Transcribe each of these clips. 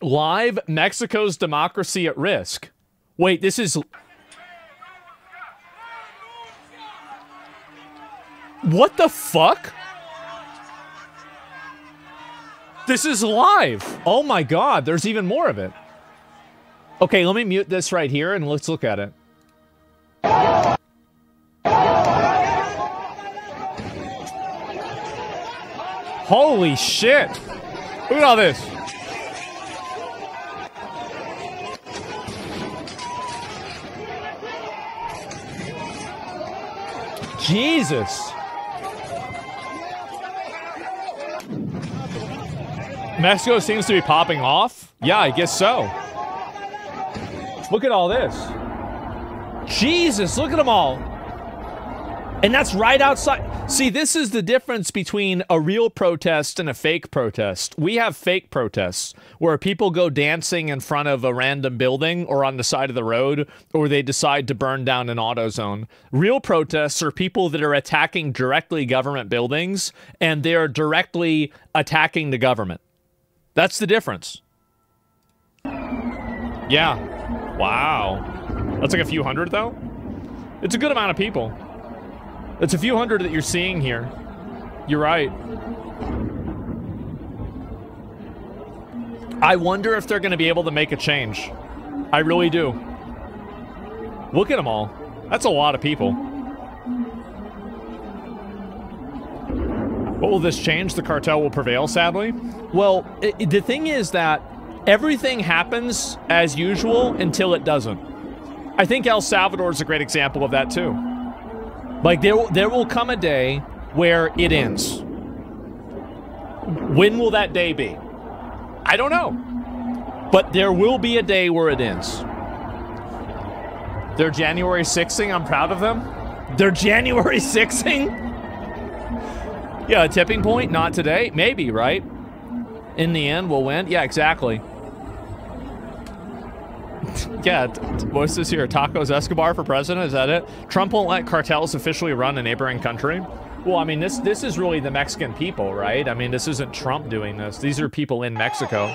Live, Mexico's democracy at risk. Wait, this is... What the fuck? This is live. Oh my god, there's even more of it. Okay, let me mute this right here and let's look at it. Holy shit. Look at all this. Jesus. Mexico seems to be popping off? Yeah, I guess so. Look at all this. Jesus, look at them all. And that's right outside. See, this is the difference between a real protest and a fake protest. We have fake protests where people go dancing in front of a random building or on the side of the road, or they decide to burn down an auto zone. Real protests are people that are attacking directly government buildings, and they are directly attacking the government. That's the difference. Yeah. Wow. That's like a few hundred, though? It's a good amount of people. It's a few hundred that you're seeing here. You're right. I wonder if they're going to be able to make a change. I really do. Look at them all. That's a lot of people. What will this change? The cartel will prevail, sadly? Well, the thing is that everything happens as usual until it doesn't. I think El Salvador is a great example of that, too. Like, there will come a day where it ends. When will that day be? I don't know. But there will be a day where it ends. They're January 6ing. I'm proud of them. They're January 6ing? Yeah, a tipping point? Not today? Maybe, right? In the end, we'll win? Yeah, exactly. Yeah, what's this here? Tacos Escobar for president? Is that it? Trump won't let cartels officially run a neighboring country? Well, I mean, this is really the Mexican people, right? I mean, this isn't Trump doing this. These are people in Mexico.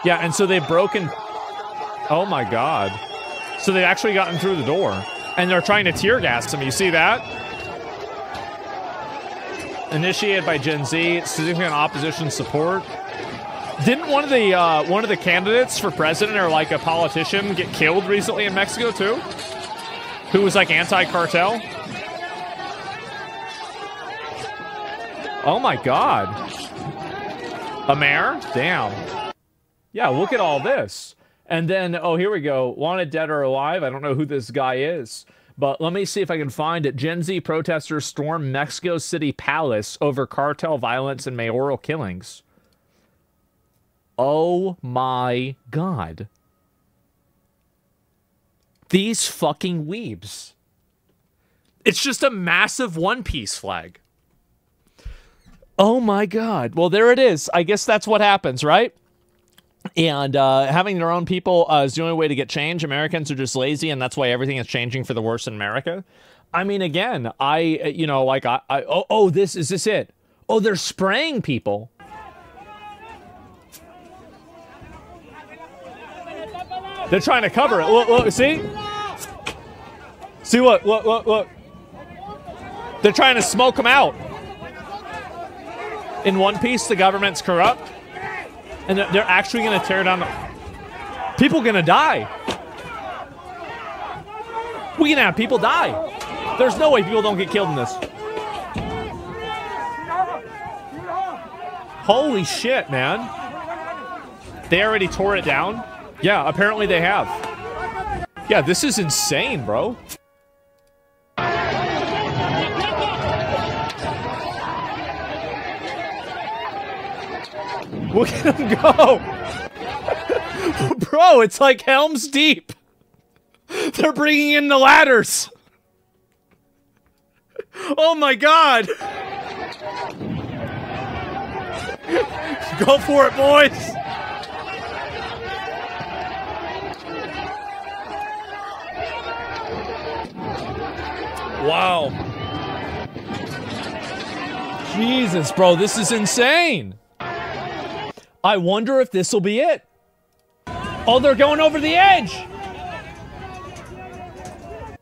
Yeah, and so they've broken... Oh my god. So they've actually gotten through the door. And they're trying to tear gas them. You see that? Initiated by Gen Z, significant opposition support. Didn't one of the candidates for president or like a politician get killed recently in Mexico too? Who was like anti-cartel? Oh my god. A mayor? Damn. Yeah, look at all this. And then, oh, here we go. Wanted dead or alive. I don't know who this guy is. But let me see if I can find it. Gen Z protesters storm Mexico City Palace over cartel violence and mayoral killings. Oh my god. These fucking weebs. It's just a massive One Piece flag. Oh my god. Well, there it is. I guess that's what happens, right? And having their own people is the only way to get change. Americans are just lazy, and that's why everything is changing for the worse in America. I mean, again, is this it? Oh, they're spraying people. They're trying to cover it. Look, see? See, look. They're trying to smoke them out. In One Piece, the government's corrupt. And they're actually going to tear down the... People going to die. We're going to have people die. There's no way people don't get killed in this. Holy shit, man. They already tore it down? Yeah, apparently they have. Yeah, this is insane, bro. Look at him go! Bro, it's like Helm's Deep. They're bringing in the ladders. Oh my god. Go for it, boys. Wow. Jesus, bro, this is insane. I wonder if this will be it. Oh, they're going over the edge.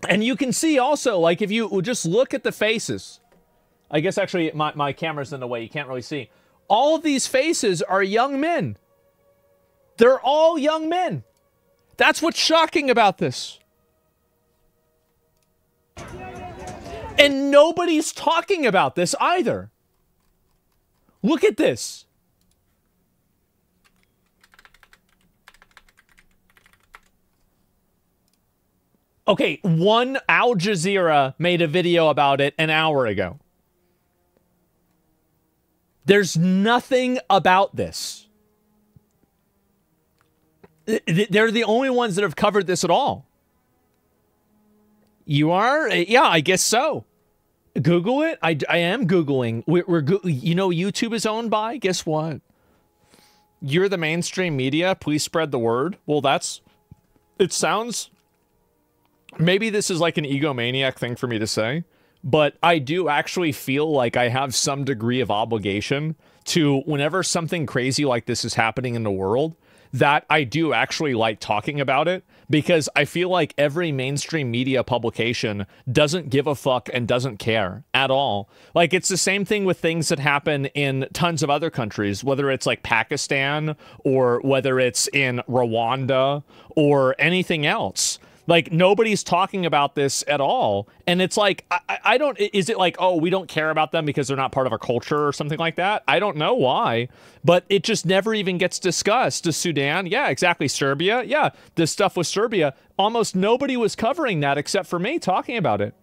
And you can see also, like, if you just look at the faces. I guess actually my camera's in the way. You can't really see. All of these faces are young men. They're all young men. That's what's shocking about this. And nobody's talking about this either. Look at this. Okay, one Al Jazeera made a video about it an hour ago. There's nothing about this. They're the only ones that have covered this at all. You are? Yeah, I guess so. Google it. I am Googling. You know, YouTube is owned by? Guess what? You're the mainstream media. Please spread the word. Well, it sounds... Maybe this is like an egomaniac thing for me to say, but I do actually feel like I have some degree of obligation to, whenever something crazy like this is happening in the world, that I do actually like talking about it, because I feel like every mainstream media publication doesn't give a fuck and doesn't care at all. Like, it's the same thing with things that happen in tons of other countries, whether it's like Pakistan or whether it's in Rwanda or anything else. Like, nobody's talking about this at all. And it's like, I don't, is it like, oh, we don't care about them because they're not part of our culture or something like that? I don't know why, but it just never even gets discussed. The Sudan, yeah, exactly. Serbia, yeah, this stuff with Serbia, almost nobody was covering that except for me talking about it.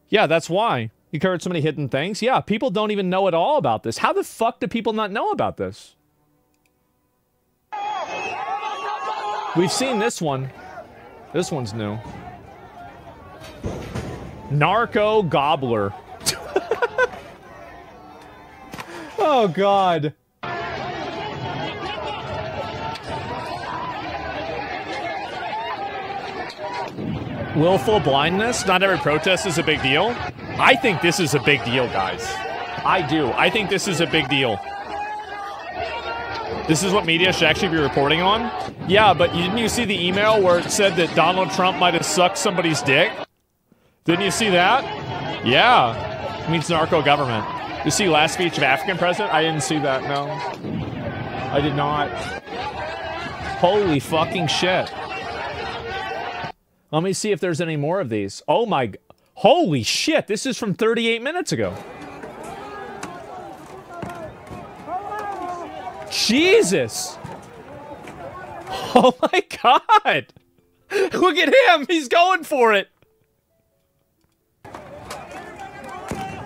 Yeah, that's why. You covered so many hidden things. Yeah, people don't even know at all about this. How the fuck do people not know about this? We've seen this one. This one's new. Narco Gobbler. Oh, God. Willful blindness? Not every protest is a big deal? I think this is a big deal, guys. I do. I think this is a big deal. This is what media should actually be reporting on? Yeah, but didn't you see the email where it said that Donald Trump might have sucked somebody's dick? Didn't you see that? Yeah. It means narco government. You see last speech of African president? I didn't see that, no. I did not. Holy fucking shit. Let me see if there's any more of these. Oh my... Holy shit, this is from 38 minutes ago. Jesus! Oh my God! Look at him! He's going for it!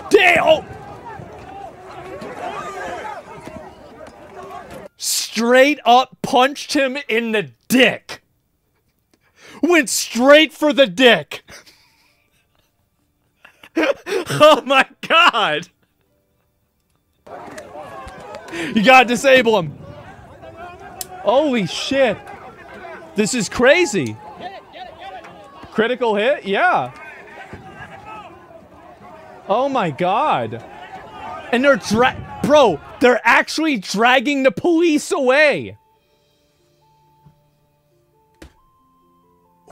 Damn! Oh. Straight up punched him in the dick. Went straight for the dick. Oh my God! You gotta disable him. Holy shit. This is crazy. Critical hit? Yeah. Oh my God. And they're bro, they're actually dragging the police away.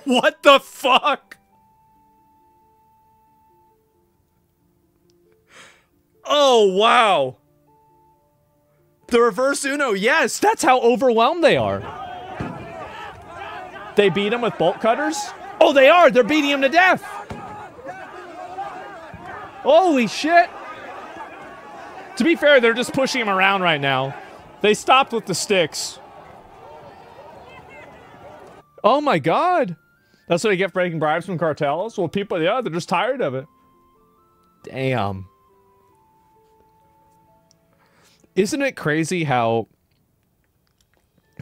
What the fuck? Oh, wow. The reverse Uno, yes, that's how overwhelmed they are. They beat him with bolt cutters? Oh, they are, they're beating him to death. Holy shit. To be fair, they're just pushing him around right now. They stopped with the sticks. Oh my God. That's what they get for taking bribes from cartels? Well, people, yeah, they're just tired of it. Damn. Isn't it crazy how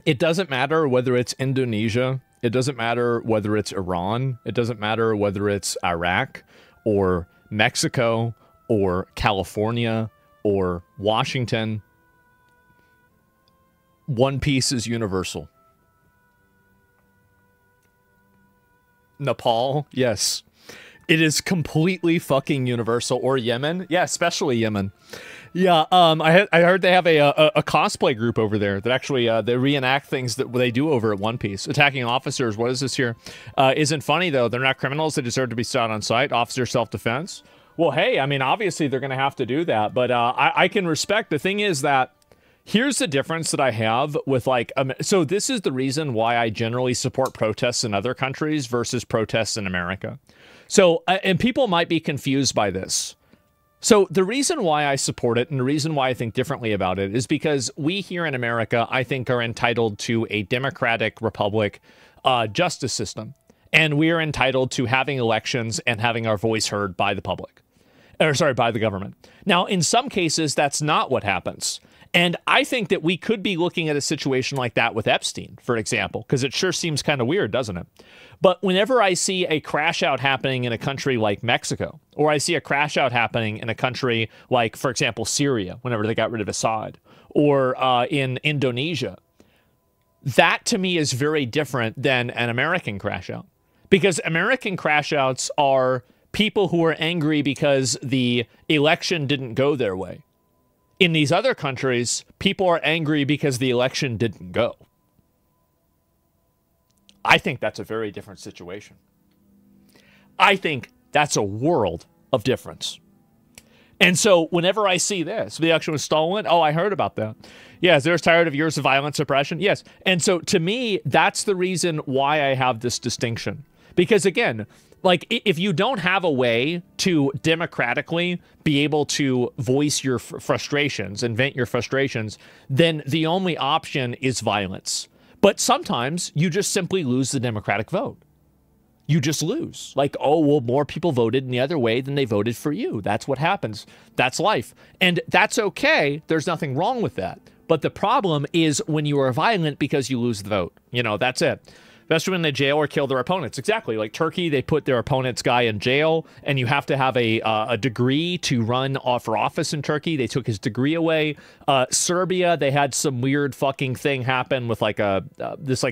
it doesn't matter whether it's Indonesia, it doesn't matter whether it's Iran, it doesn't matter whether it's Iraq or Mexico or California or Washington. One Piece is universal. Nepal, yes. It is completely fucking universal. Or Yemen. Yeah, especially Yemen. Yeah, I heard they have a cosplay group over there that actually they reenact things that they do over at One Piece. Attacking officers, what is this here? Isn't funny, though. They're not criminals. They deserve to be shot on sight. Officer self-defense. Well, hey, I mean, obviously they're going to have to do that. But I can respect. The thing is that here's the difference that I have with, like, so this is the reason why I generally support protests in other countries versus protests in America. So, and people might be confused by this. So the reason why I support it and the reason why I think differently about it is because we here in America, I think, are entitled to a democratic republic justice system. And we are entitled to having elections and having our voice heard by the public. Or sorry, by the government. Now, in some cases, that's not what happens. And I think that we could be looking at a situation like that with Epstein, for example, because it sure seems kind of weird, doesn't it? But whenever I see a crash out happening in a country like Mexico, or I see a crash out happening in a country like, for example, Syria, whenever they got rid of Assad, or in Indonesia, that to me is very different than an American crash out. Because American crash outs are people who are angry because the election didn't go their way. In these other countries, people are angry because the election didn't go. I think that's a very different situation. I think that's a world of difference. And so whenever I see this, the election was stolen. Oh, I heard about that. Yes, they're tired of years of violent suppression. Yes. And so to me, that's the reason why I have this distinction. Because again, like, if you don't have a way to democratically be able to voice your frustrations and vent your frustrations, then the only option is violence. But sometimes you just simply lose the Democratic vote. You just lose. Like, oh, well, more people voted in the other way than they voted for you. That's what happens. That's life. And that's okay. There's nothing wrong with that. But the problem is when you are violent because you lose the vote. You know, that's it. Especially when they jail or kill their opponents. Exactly. Like Turkey, they put their opponent's guy in jail, and you have to have a degree to run for office in Turkey. They took his degree away. Serbia, they had some weird fucking thing happen with like this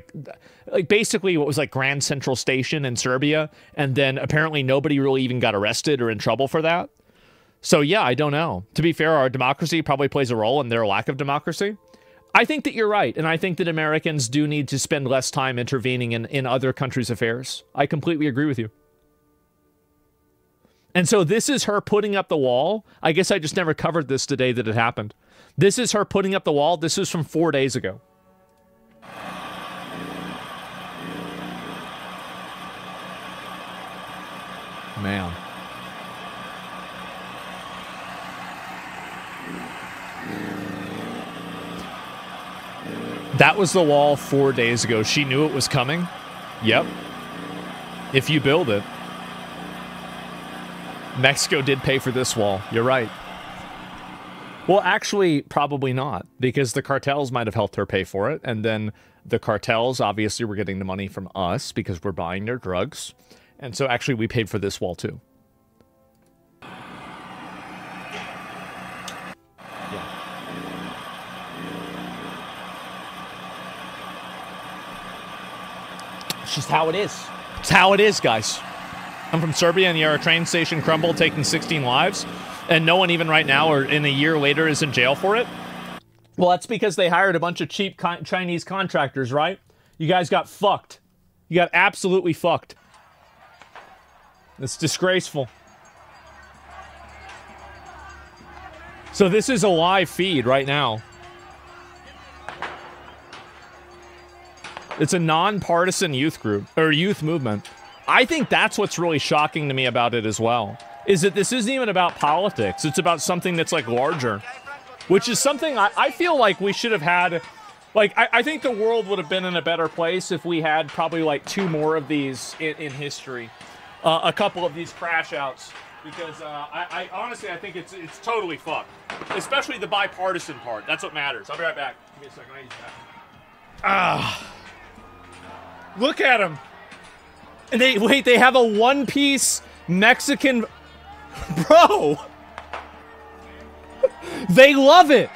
basically what was like Grand Central Station in Serbia, and then apparently nobody really even got arrested or in trouble for that. So yeah, I don't know. To be fair, our democracy probably plays a role in their lack of democracy. I think that you're right, and I think that Americans do need to spend less time intervening in other countries' affairs. I completely agree with you. And so this is her putting up the wall. I guess I just never covered this today that it happened. This is her putting up the wall. This is from 4 days ago. Man. That was the wall 4 days ago. She knew it was coming. Yep. If you build it. Mexico did pay for this wall. You're right. Well, actually, probably not. Because the cartels might have helped her pay for it. And then the cartels, obviously, were getting the money from us because we're buying their drugs. And so, actually, we paid for this wall, too. It's just how it is. It's how it is, guys. I'm from Serbia, and our train station crumbled, taking 16 lives, and no one even right now or in a year later is in jail for it. Well, that's because they hired a bunch of cheap Chinese contractors, right? You guys got fucked. You got absolutely fucked. It's disgraceful. So this is a live feed right now. It's a nonpartisan youth group, or youth movement. I think that's what's really shocking to me about it as well, is that this isn't even about politics. It's about something that's, like, larger, which is something I feel like we should have had. Like, I think the world would have been in a better place if we had probably, like, 2 more of these in history. A couple of these crash outs. Because I honestly, I think it's totally fucked. Especially the bipartisan part. That's what matters. I'll be right back. Give me a second. I use that. Look at them. And they have a one-piece Mexican... Bro! They love it!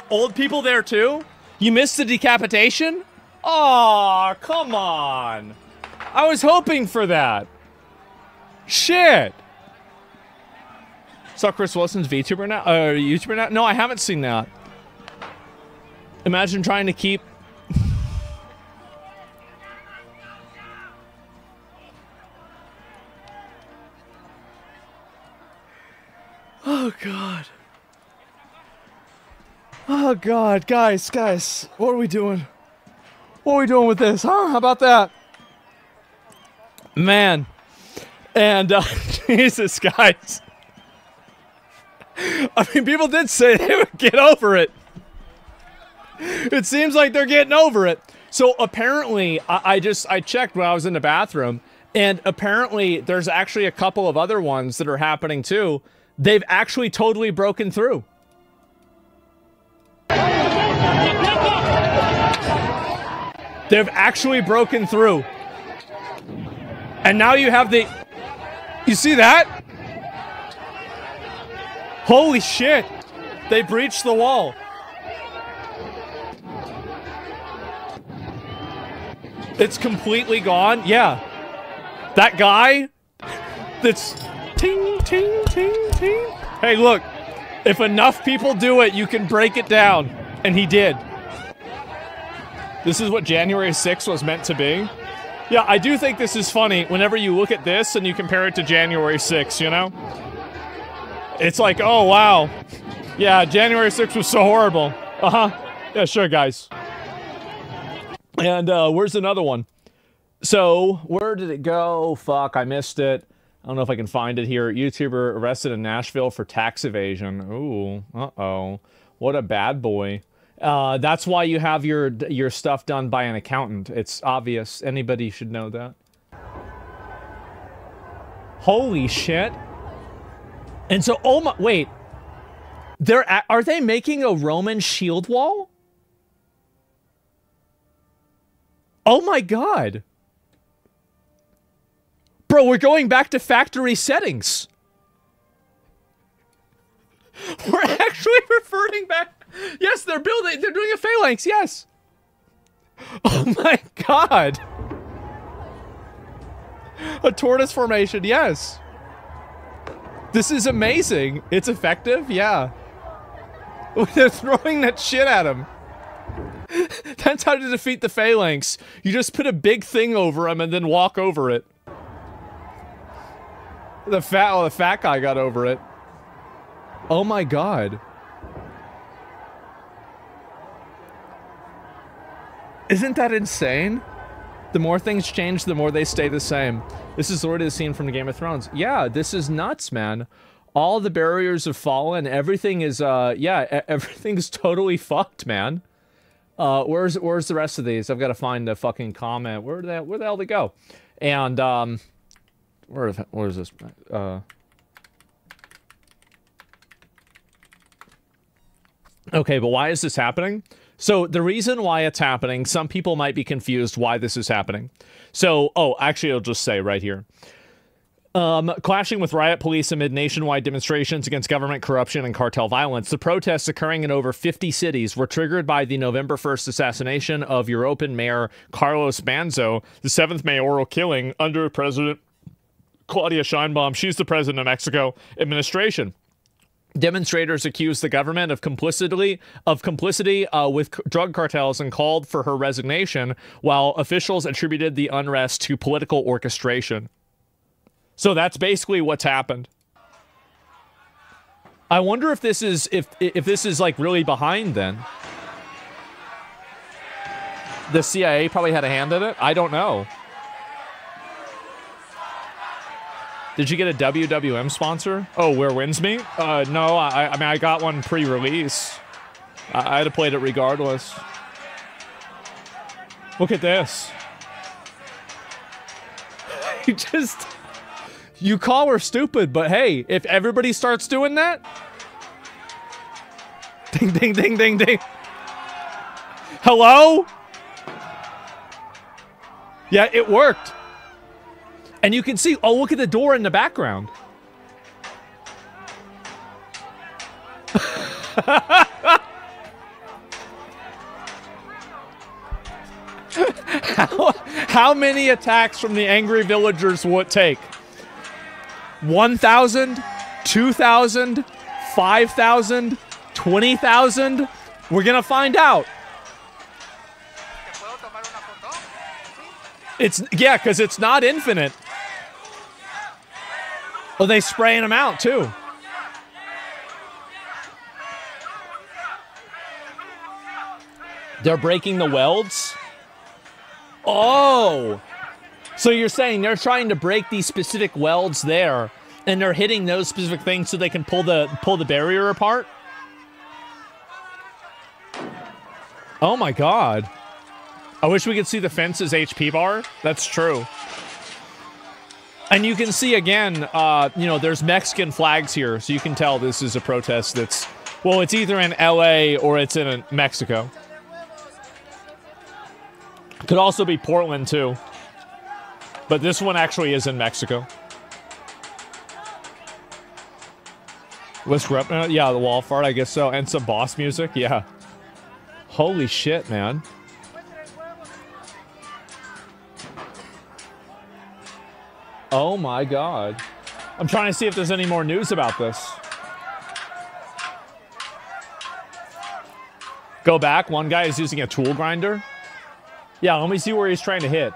Old people there too? You missed the decapitation? Aw, come on. I was hoping for that. Shit. Saw Chris Wilson's VTuber now? YouTuber now? No, I haven't seen that. Imagine trying to keep... Oh, God. Oh, God. Guys. What are we doing? What are we doing with this, huh? How about that? Man. And, Jesus, guys. I mean, people did say they would get over it. It seems like they're getting over it. So apparently, I checked when I was in the bathroom, and apparently there's actually a couple of other ones that are happening too. They've actually totally broken through. They've actually broken through. And now you have the... You see that? Holy shit! They breached the wall. It's completely gone. Yeah. That guy that's ting, ting, ting, ting. Hey, look. If enough people do it, you can break it down. And he did. This is what January 6th was meant to be. Yeah, I do think this is funny whenever you look at this and you compare it to January 6th, you know? It's like, oh, wow. Yeah, January 6th was so horrible. Uh-huh. Yeah, sure, guys. And, where's another one? So, where did it go? Fuck, I missed it. I don't know if I can find it here. YouTuber arrested in Nashville for tax evasion. Ooh, uh-oh. What a bad boy. That's why you have your stuff done by an accountant. It's obvious. Anybody should know that. Holy shit. And so, oh my, wait. Are they making a Roman shield wall? Oh my god. Bro, we're going back to factory settings. We're actually reverting back. Yes, they're doing a phalanx, yes. Oh my god. A tortoise formation, yes. This is amazing. It's effective, yeah. They're throwing that shit at him. That's how to defeat the phalanx. You just put a big thing over him and then walk over it. The fat guy got over it. Oh my god. Isn't that insane? The more things change, the more they stay the same. This is already the scene from the Game of Thrones. Yeah, this is nuts, man. All the barriers have fallen. Everything is, yeah, everything's totally fucked, man. Where's the rest of these? I've got to find the fucking comment. Where the hell they go? And, where is this? Okay, but why is this happening? So the reason why it's happening, some people might be confused why this is happening. So, oh, actually, I'll just say right here. Clashing with riot police amid nationwide demonstrations against government corruption and cartel violence, the protests occurring in over 50 cities were triggered by the November 1st assassination of European Mayor Carlos Manzo, the 7th mayoral killing under President Claudia Sheinbaum. She's the president of Mexico administration. Demonstrators accused the government of complicity with drug cartels and called for her resignation, while officials attributed the unrest to political orchestration. So that's basically what's happened. I wonder if this is if this is like really behind then. The CIA probably had a hand in it. I don't know. Did you get a WWM sponsor? Oh, Where Wins Me? No, I mean, I got one pre-release. I had to play it regardless. Look at this. You call her stupid, but hey, if everybody starts doing that... Ding, ding, ding, ding, ding. Hello? Yeah, it worked. And you can see, oh, look at the door in the background. How many attacks from the angry villagers will it take? 1,000? 2,000? 5,000? 20,000? We're gonna find out. Yeah, because it's not infinite. Oh, they spraying them out too. They're breaking the welds? Oh! So you're saying they're trying to break these specific welds there, and they're hitting those specific things so they can pull the barrier apart? Oh my god. I wish we could see the fence's HP bar. That's true. And you can see again, you know, there's Mexican flags here, so you can tell this is a protest that's, well, it's either in LA or it's in Mexico. Could also be Portland, too. But this one actually is in Mexico. Let's rep. Yeah, the wall fart, I guess so. And some boss music, yeah. Holy shit, man. Oh my god. I'm trying to see if there's any more news about this. Go back. One guy is using a tool grinder. Yeah, let me see where he's trying to hit.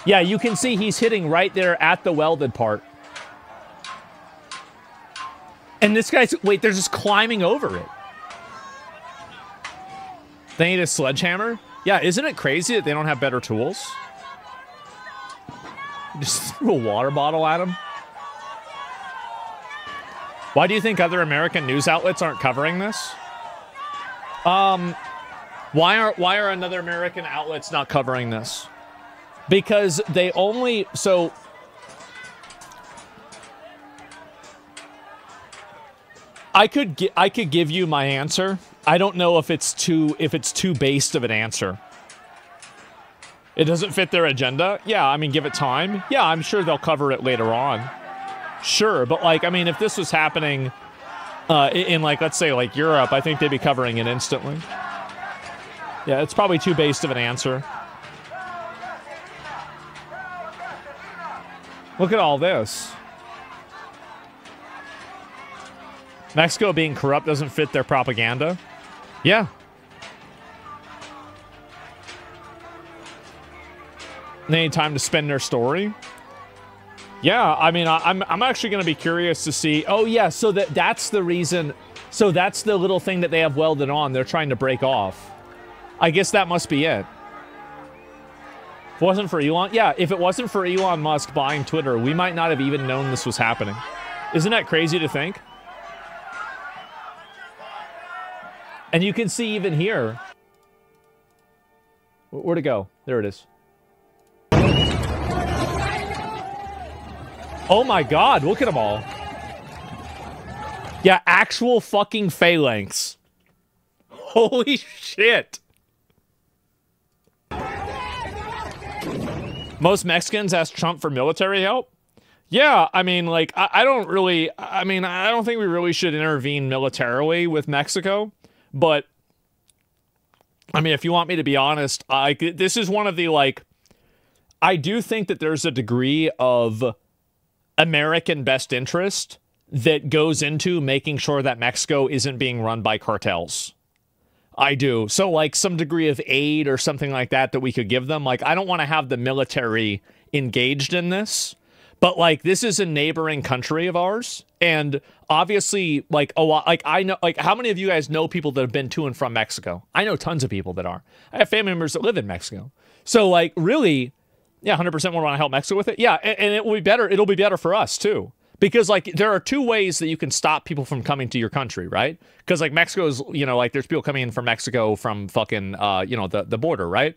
Yeah, you can see he's hitting right there at the welded part. And this guy's... Wait, they're just climbing over it. They need a sledgehammer? Yeah, isn't it crazy that they don't have better tools? Just threw a water bottle at him. Why do you think other American news outlets aren't covering this? Why are another American outlets not covering this? Because they only... So... I could give you my answer. I don't know if it's too based of an answer. It doesn't fit their agenda? Yeah, I mean, give it time. Yeah, I'm sure they'll cover it later on. Sure, but like, I mean, if this was happening in like, let's say like Europe, I think they'd be covering it instantly. Yeah, it's probably too based of an answer. Look at all this. Mexico being corrupt doesn't fit their propaganda. Yeah. They need time to spin their story. Yeah, I mean, I'm actually going to be curious to see. Oh, yeah, so that's the reason. So that's the little thing that they have welded on. They're trying to break off. I guess that must be it. If it wasn't for Elon... Yeah, if it wasn't for Elon Musk buying Twitter, we might not have even known this was happening. Isn't that crazy to think? And you can see even here. Where'd it go? There it is. Oh my god, look at them all. Yeah, actual fucking phalanx. Holy shit. Most Mexicans ask Trump for military help? Yeah, I mean, like, I don't really... I mean, I don't think we really should intervene militarily with Mexico. But, I mean, if you want me to be honest, this is one of the, like... I do think that there's a degree of American best interest that goes into making sure that Mexico isn't being run by cartels. I do. So, like, some degree of aid or something like that we could give them. Like, I don't want to have the military engaged in this. But, like, this is a neighboring country of ours. And obviously, like, a lot, like, I know, like, how many of you guys know people that have been to and from Mexico? I know tons of people that are. I have family members that live in Mexico. So, like, really, yeah, 100% want to help Mexico with it. Yeah, and it will be better. It'll be better for us, too. Because, like, there are two ways that you can stop people from coming to your country, right? Because, like, Mexico's, you know, like, there's people coming in from Mexico from fucking, you know, the border, right?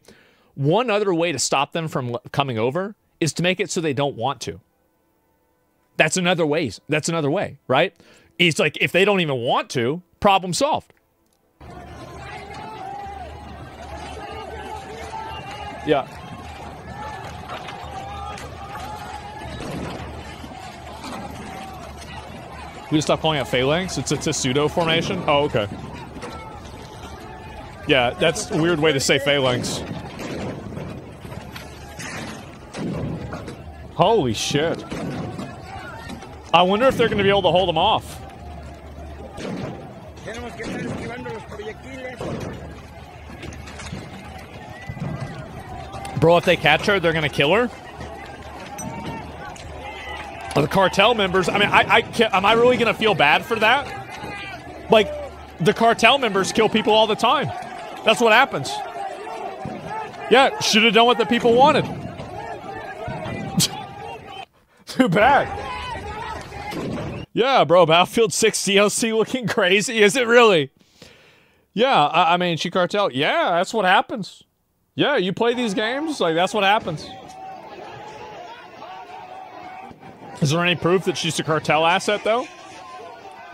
One other way to stop them from coming over is to make it so they don't want to. That's another way. That's another way, right? It's like, if they don't even want to, problem solved. Yeah. We just stop calling it phalanx? It's a pseudo formation? Oh, okay. Yeah, that's a weird way to say phalanx. Holy shit. I wonder if they're going to be able to hold them off. Bro, if they catch her, they're going to kill her? The cartel members, I mean, am I really going to feel bad for that? Like, the cartel members kill people all the time. That's what happens. Yeah, should have done what the people wanted. Too bad. Yeah, bro, Battlefield 6 DLC looking crazy. Is it really? Yeah, I mean, she cartel. Yeah, that's what happens. Yeah, you play these games, like, that's what happens. Is there any proof that she's a cartel asset, though?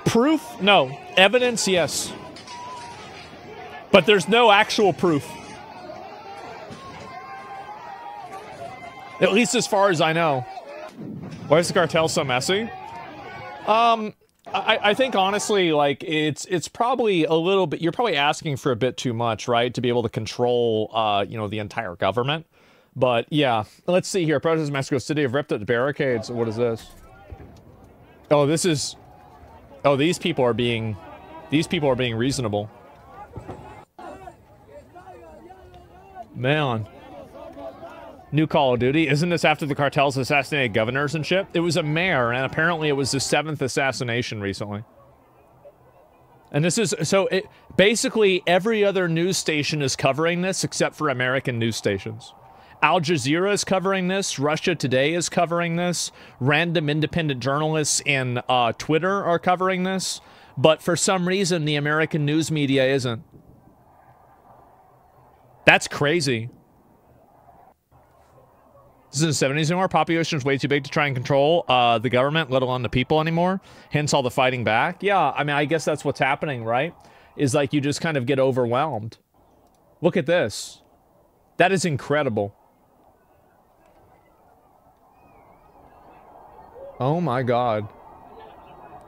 Proof? No. Evidence? Yes. But there's no actual proof. At least as far as I know. Why is the cartel so messy? I think honestly, like, it's probably a little bit, you're probably asking for a bit too much, right? To be able to control, you know, the entire government. But yeah, let's see here. Protests in Mexico City have ripped up the barricades. What is this? Oh, this is, oh, these people are being reasonable. Man. New Call of Duty. Isn't this after the cartels assassinated governors and shit? It was a mayor, and apparently it was the 7th assassination recently. And this is, so it, basically every other news station is covering this except for American news stations. Al Jazeera is covering this. Russia Today is covering this. Random independent journalists in Twitter are covering this. But for some reason, the American news media isn't. That's crazy. This is the 70s anymore. Population is way too big to try and control the government, let alone the people anymore. Hence all the fighting back. Yeah, I mean, I guess that's what's happening, right? Is like you just kind of get overwhelmed. Look at this. That is incredible. Oh my god.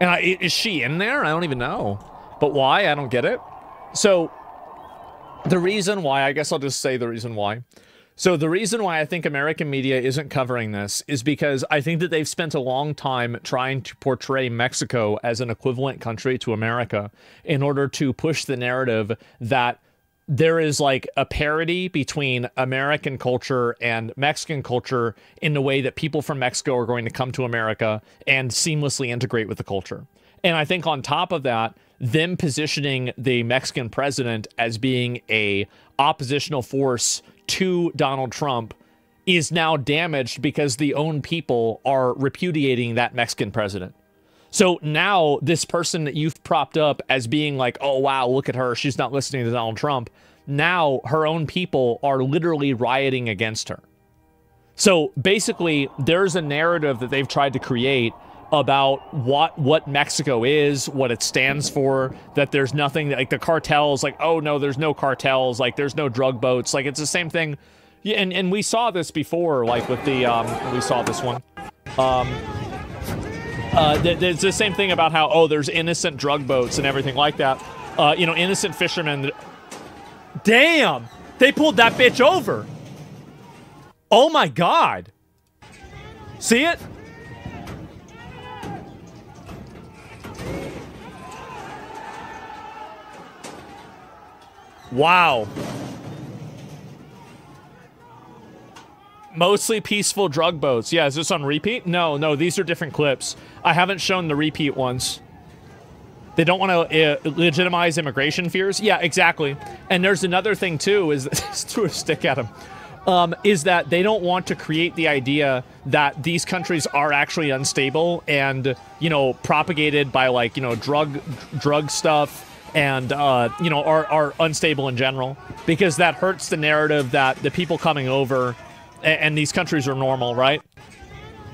And is she in there? I don't even know. But why? I don't get it. So, the reason why, I guess I'll just say the reason why. So the reason why I think American media isn't covering this is because I think that they've spent a long time trying to portray Mexico as an equivalent country to America in order to push the narrative that there is like a parity between American culture and Mexican culture in the way that people from Mexico are going to come to America and seamlessly integrate with the culture. And I think on top of that, them positioning the Mexican president as being a oppositional force to Donald Trump is now damaged because the own people are repudiating that Mexican president. So now this person that you've propped up as being like, oh, wow, look at her, she's not listening to Donald Trump. Now her own people are literally rioting against her. So basically, there's a narrative that they've tried to create about what Mexico is, what it stands for, that there's nothing, like the cartels, like, oh no, there's no cartels, like there's no drug boats, like it's the same thing. Yeah, and we saw this before, like with the, we saw this one. There's the same thing about how, oh, there's innocent drug boats and everything like that. You know, innocent fishermen. Damn! They pulled that bitch over! Oh my god! See it? Wow. Mostly peaceful drug boats. Yeah, is this on repeat? No, these are different clips. I haven't shown the repeat ones. They don't want to legitimize immigration fears? Yeah, exactly. And there's another thing, too, is threw a stick at him. Is that they don't want to create the idea that these countries are actually unstable and, you know, propagated by, like, you know, drug stuff and, you know, are unstable in general. Because that hurts the narrative that the people coming over and these countries are normal, right?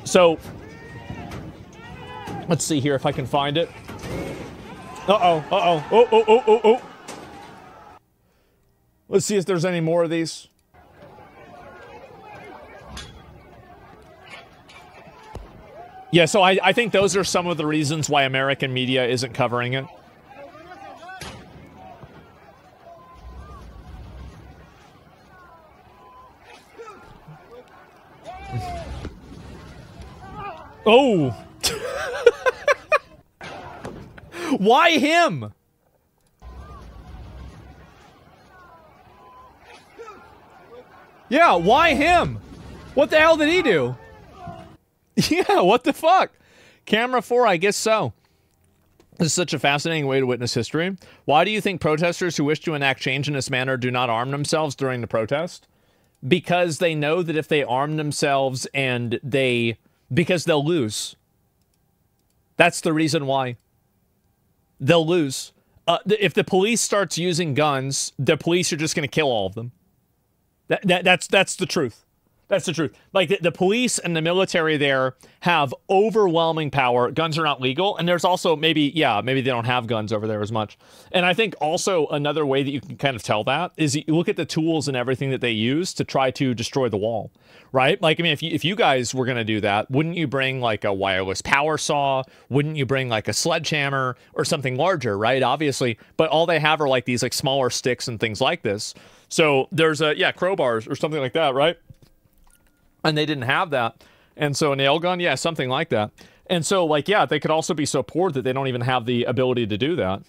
So, let's see here if I can find it. Oh. Let's see if there's any more of these. Yeah, so I think those are some of the reasons why American media isn't covering it. Oh. Why him? Yeah, why him? What the hell did he do? Yeah, what the fuck? Camera 4, I guess so. This is such a fascinating way to witness history. Why do you think protesters who wish to enact change in this manner do not arm themselves during the protest? Because they know that if they arm themselves because they'll lose. That's the reason why. They'll lose. If the police starts using guns, the police are just going to kill all of them. That's the truth. That's the truth. Like, the police and the military there have overwhelming power. Guns are not legal. And there's also maybe they don't have guns over there as much. And I think also another way that you can kind of tell that is you look at the tools and everything that they use to try to destroy the wall, right? Like, I mean, if you guys were going to do that, wouldn't you bring like a wireless power saw? Wouldn't you bring like a sledgehammer or something larger, right? Obviously. But all they have are like these like smaller sticks and things like this. So there's crowbars or something like that, right? And they didn't have that. And so a nail gun, yeah, something like that. And so, like, yeah, they could also be so poor that they don't even have the ability to do that.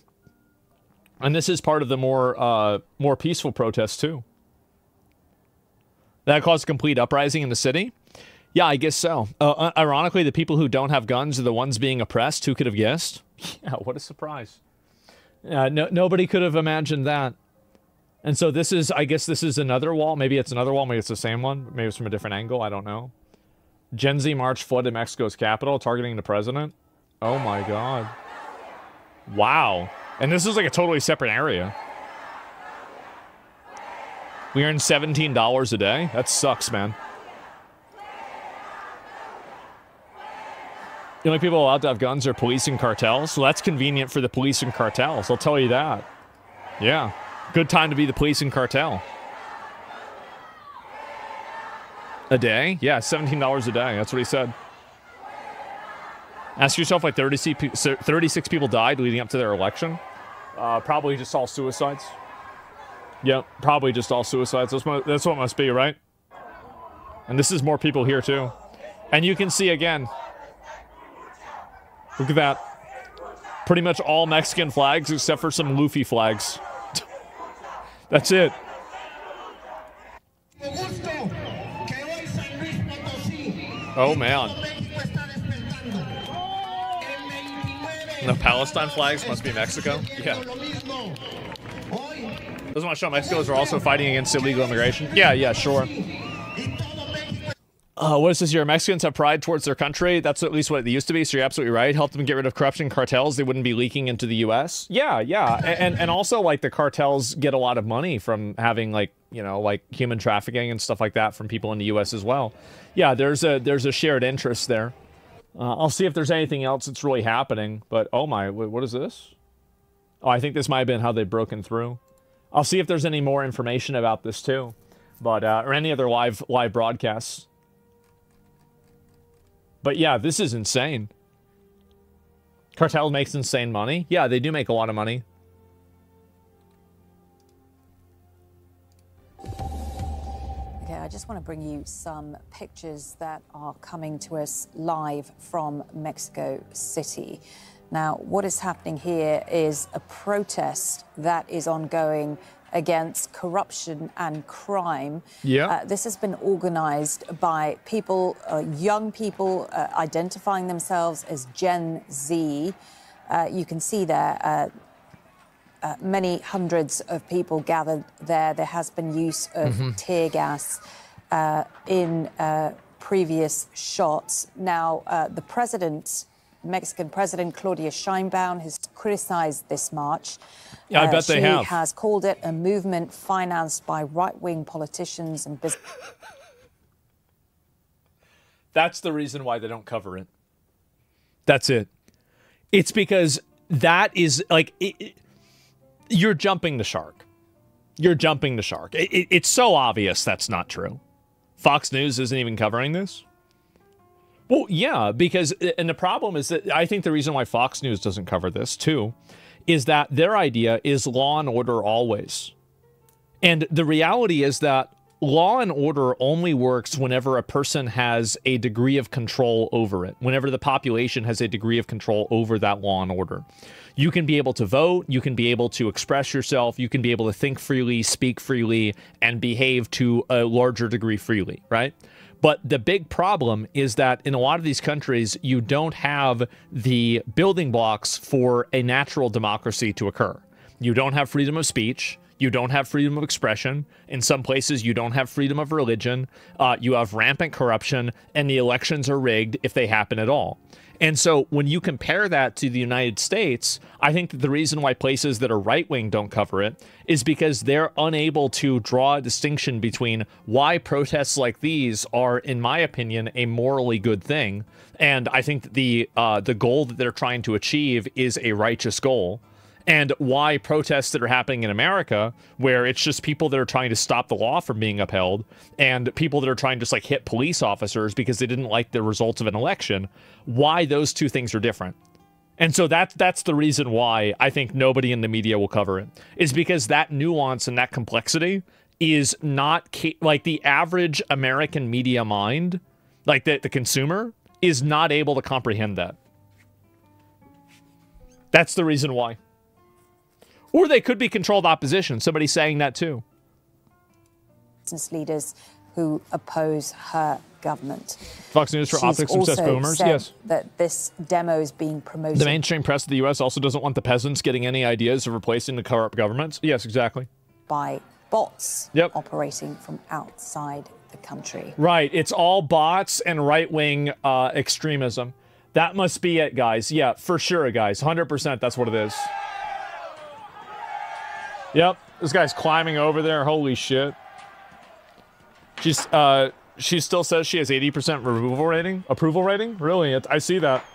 And this is part of the more peaceful protests, too. That caused a complete uprising in the city? Yeah, I guess so. Ironically, the people who don't have guns are the ones being oppressed. Who could have guessed? Yeah, what a surprise. Nobody could have imagined that. And so this is, I guess this is another wall. Maybe it's another wall. Maybe it's the same one. Maybe it's from a different angle. I don't know. Gen Z march flooded Mexico's capital, targeting the president. Oh my god. Wow. And this is like a totally separate area. We earn $17 a day? That sucks, man. The only people allowed to have guns are police and cartels. Well, that's convenient for the police and cartels. I'll tell you that. Yeah. Good time to be the police and cartel. A day? Yeah, $17 a day. That's what he said. Ask yourself, like, 36 people died leading up to their election. Probably just all suicides. Yep, probably just all suicides. That's what it must be, right? And this is more people here, too. And you can see, again, look at that. Pretty much all Mexican flags except for some Luffy flags. That's it. Oh, man. The Palestine flags must be Mexico? Yeah. Doesn't want to show Mexicans are also fighting against illegal immigration? Yeah, sure. What is this here? Mexicans have pride towards their country. That's at least what it used to be, so you're absolutely right. Help them get rid of corruption cartels. They wouldn't be leaking into the U.S. Yeah. And also, like, the cartels get a lot of money from having, like, you know, like, human trafficking and stuff like that from people in the U.S. as well. Yeah, there's a shared interest there. I'll see if there's anything else that's really happening. But, oh my, what is this? Oh, I think this might have been how they've broken through. I'll see if there's any more information about this, too. But, or any other live broadcasts. But yeah, this is insane. Cartel makes insane money. Yeah, they do make a lot of money. Okay, I just want to bring you some pictures that are coming to us live from Mexico City. Now, what is happening here is a protest that is ongoing against corruption and crime. Yeah. This has been organized by people, young people identifying themselves as Gen Z. You can see there many hundreds of people gathered there. There has been use of tear gas in previous shots. Now, the president, Mexican President Claudia Sheinbaum, has criticized this march. Yeah, I bet they have. She has called it a movement financed by right-wing politicians and business. That's the reason why they don't cover it. That's it. It's because that is, like, you're jumping the shark. You're jumping the shark. It's so obvious that's not true. Fox News isn't even covering this. Well, yeah, because, and the problem is that I think the reason why Fox News doesn't cover this, too, is that their idea is law and order always. And the reality is that law and order only works whenever a person has a degree of control over it, whenever the population has a degree of control over that law and order. You can be able to vote, you can be able to express yourself, you can be able to think freely, speak freely, and behave to a larger degree freely, right? But the big problem is that in a lot of these countries, you don't have the building blocks for a natural democracy to occur. You don't have freedom of speech. You don't have freedom of expression. In some places, you don't have freedom of religion. You have rampant corruption, and the elections are rigged if they happen at all. And so when you compare that to the United States, I think that the reason why places that are right-wing don't cover it is because they're unable to draw a distinction between why protests like these are, in my opinion, a morally good thing. And I think that the goal that they're trying to achieve is a righteous goal. And why protests that are happening in America, where it's just people that are trying to stop the law from being upheld, and people that are trying to just like hit police officers because they didn't like the results of an election, why those two things are different. And so that's the reason why I think nobody in the media will cover it, is because that nuance and that complexity is not like the average American media mind, like the consumer, is not able to comprehend that. That's the reason why. Or they could be controlled opposition. Somebody's saying that too. Business leaders who oppose her government. Fox News for optics and obsessed boomers. Yes. That this demo is being promoted. The mainstream press of the U.S. also doesn't want the peasants getting any ideas of replacing the corrupt governments. Yes, exactly. By bots operating from outside the country. Right. It's all bots and right-wing extremism. That must be it, guys. Yeah, for sure, guys. 100% that's what it is. Yep, this guy's climbing over there. Holy shit. She still says she has 80% approval rating? Really? I see that.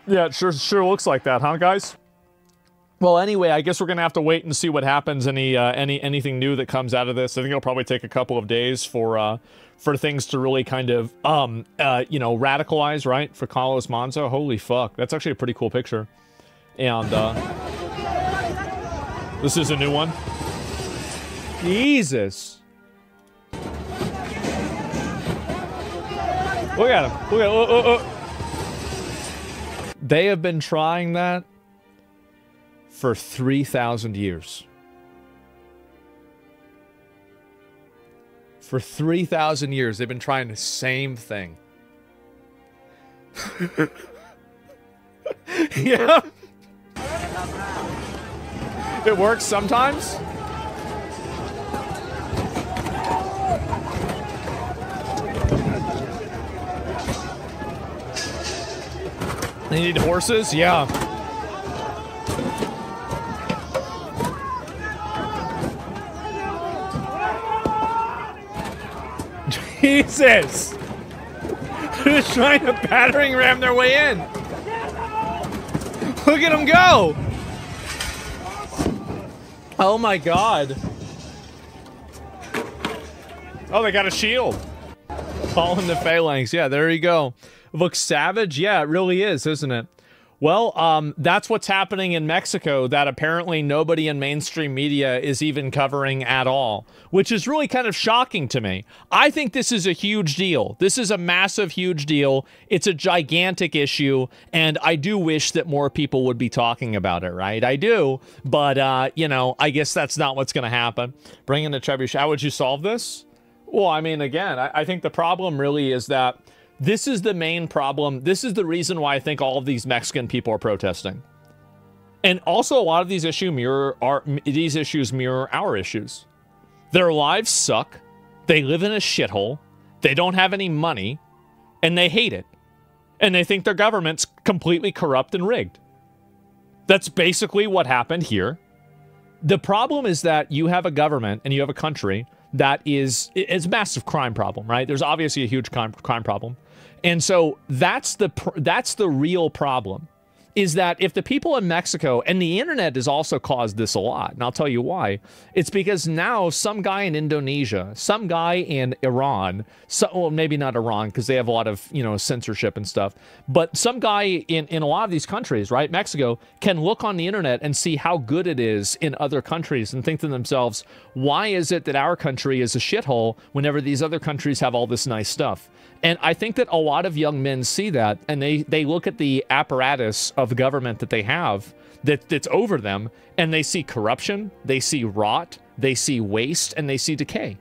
Yeah, it sure looks like that, huh, guys? Well, anyway, I guess we're gonna have to wait and see what happens. Anything new that comes out of this. I think it'll probably take a couple of days for things to really kind of you know, radicalize, right? For Carlos Monzo. Holy fuck, that's actually a pretty cool picture. And this is a new one. Jesus. Look at him. Look at him. They have been trying that for 3,000 years. For 3,000 years, they've been trying the same thing. Yeah. It works sometimes. They need horses? Yeah. Jesus! They're just trying to battering ram their way in. Look at them go! Oh my god. Oh, they got a shield. Calling the phalanx. Yeah, there you go. Looks savage. Yeah, it really is, isn't it? Well, that's what's happening in Mexico that apparently nobody in mainstream media is even covering at all, which is really kind of shocking to me. I think this is a huge deal. This is a massive, huge deal. It's a gigantic issue, and I do wish that more people would be talking about it, right? I do, but, you know, I guess that's not what's going to happen. Bring in the trebuchet. How would you solve this? Well, I mean, again, I think the problem really is that this is the main problem. This is the reason why I think all of these Mexican people are protesting. And also a lot of these issues mirror our issues. Their lives suck. They live in a shithole. They don't have any money. And they hate it. And they think their government's completely corrupt and rigged. That's basically what happened here. The problem is that you have a government and you have a country that is a massive crime problem, right? There's obviously a huge crime problem. And so that's the real problem, is that if the people in Mexico, and the internet has also caused this a lot, and I'll tell you why. It's because now some guy in Indonesia, some guy in Iran, well, maybe not Iran because they have a lot of, you know, censorship and stuff, but some guy in a lot of these countries, right, Mexico, can look on the internet and see how good it is in other countries and think to themselves, why is it that our country is a shithole whenever these other countries have all this nice stuff? And I think that a lot of young men see that, and they look at the apparatus of government that they have that's over them, and they see corruption, they see rot, they see waste, and they see decay.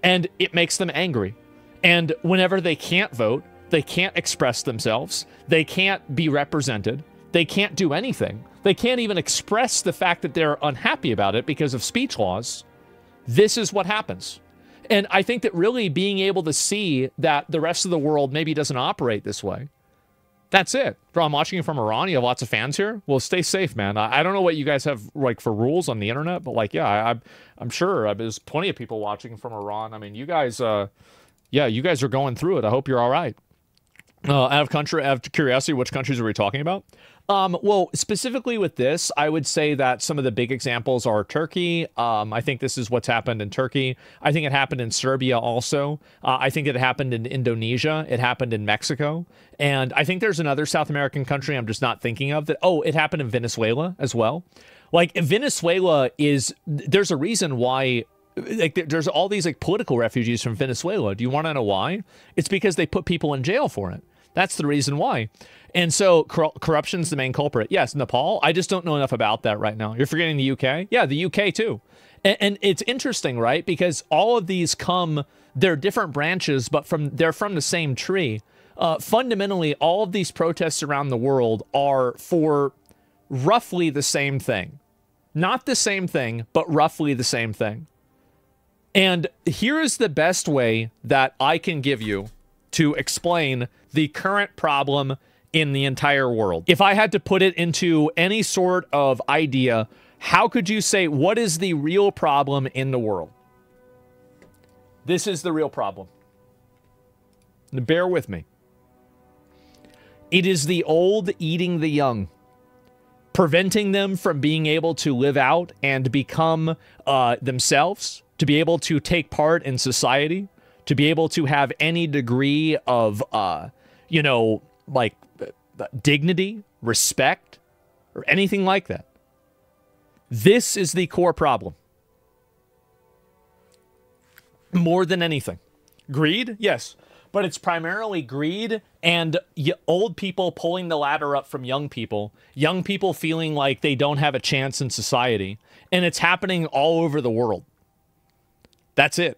And it makes them angry. And whenever they can't vote, they can't express themselves, they can't be represented, they can't do anything, they can't even express the fact that they're unhappy about it because of speech laws, this is what happens. And I think that really being able to see that the rest of the world maybe doesn't operate this way. That's it. Bro, I'm watching you from Iran. You have lots of fans here. Well, stay safe, man. I don't know what you guys have like for rules on the internet, but like, yeah, I'm sure there's plenty of people watching from Iran. I mean, you guys, yeah, you guys are going through it. I hope you're all right. Out of curiosity, which countries are we talking about? Well, specifically with this, I would say that some of the big examples are Turkey. I think this is what's happened in Turkey. I think it happened in Serbia also. I think it happened in Indonesia. It happened in Mexico. And I think there's another South American country I'm just not thinking of that. Oh, it happened in Venezuela as well. Like Venezuela there's a reason why. Like there's all these like political refugees from Venezuela. Do you want to know why? It's because they put people in jail for it. That's the reason why. And so corruption's the main culprit. Yes, Nepal. I just don't know enough about that right now. You're forgetting the UK? Yeah, the UK too. And it's interesting, right? Because all of these they're different branches, but they're from the same tree. Fundamentally, all of these protests around the world are for roughly the same thing. Not the same thing, but roughly the same thing. And here is the best way that I can give you to explain the current problem in the entire world. If I had to put it into any sort of idea, how could you say, what is the real problem in the world? This is the real problem. Now, bear with me. It is the old eating the young, preventing them from being able to live out and become themselves, to be able to take part in society, to be able to have any degree of, you know, like dignity, respect, or anything like that. This is the core problem. More than anything. Greed? Yes. But it's primarily greed and old people pulling the ladder up from young people feeling like they don't have a chance in society. And it's happening all over the world. That's it.